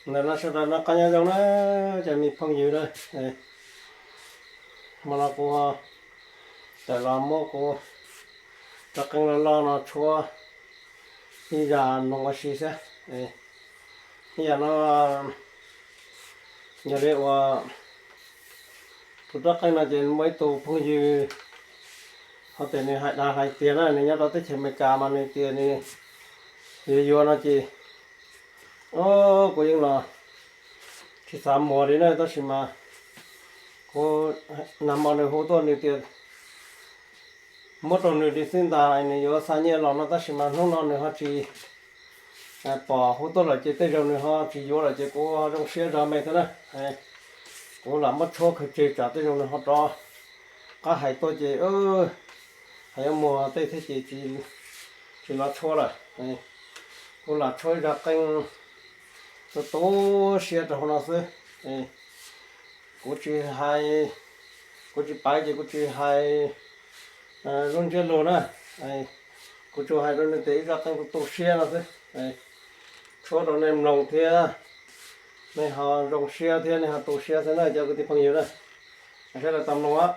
nên nó sẽ ra nó cá nhân trong nó chỉ mình phong dữ đây mà nó cũng tại làm mua cũng chắc chắn là nó chua bây giờ nó có gì sẽ bây giờ nó nhớ đấy và tụi chắc chắn là chỉ mấy tụ phong dữ họ tiền này hai tiền này nhớ đó tới chỉ mấy cá mà này tiền này thì vô nó chỉ ô có những là thì sắm mua đi này đó chỉ mà có nằm ở nơi hồ to này tiền một tuần nữa đi xin ta này vô sáng nhẹ lòng nó ta chỉ mà nó nữa họ chỉ bỏ hồ to là chỉ tới rồi nữa họ chỉ vô là chỉ có trong xe ra mấy thế này cũng làm mất số cái chỉ trả tới rồi nữa họ cho có hai tôi chỉ hay mua tới thế chỉ là số rồi cũng là số ra canh tôi xe cho nó sẽ cũng chỉ hai cũng chỉ bảy chỉ cũng chỉ hai luôn chơi luôn á cũng cho hai luôn để ra canh tôi xe nó sẽ số đó nem lòng thế này họ rong xe thế này họ tôi xe thế này cho cái phong nhiều này sẽ là tầm nó á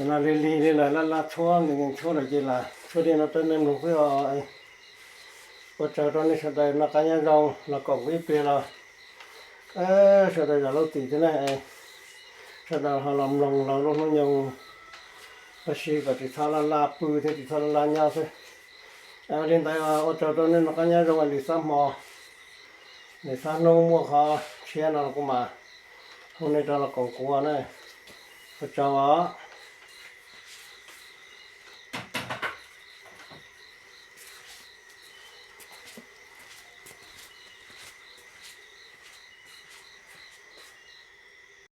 là lì là chua mình chua là gì là chua đi nó tên nên một cái ở chờ cho nên sau đây nó cá nhân rong là còn cái bia là sau đây là lâu tỉ thế này sau đó họ làm lòng là lúc nó nhung bác sĩ có chỉ thà là bự thì chỉ thà là nhau thôi lên đây ở chờ cho nên nó cá nhân rong là đi xăm mò để xăm nông mua họ chia nó cũng mà hôm nay cho là còn cua này ở chờ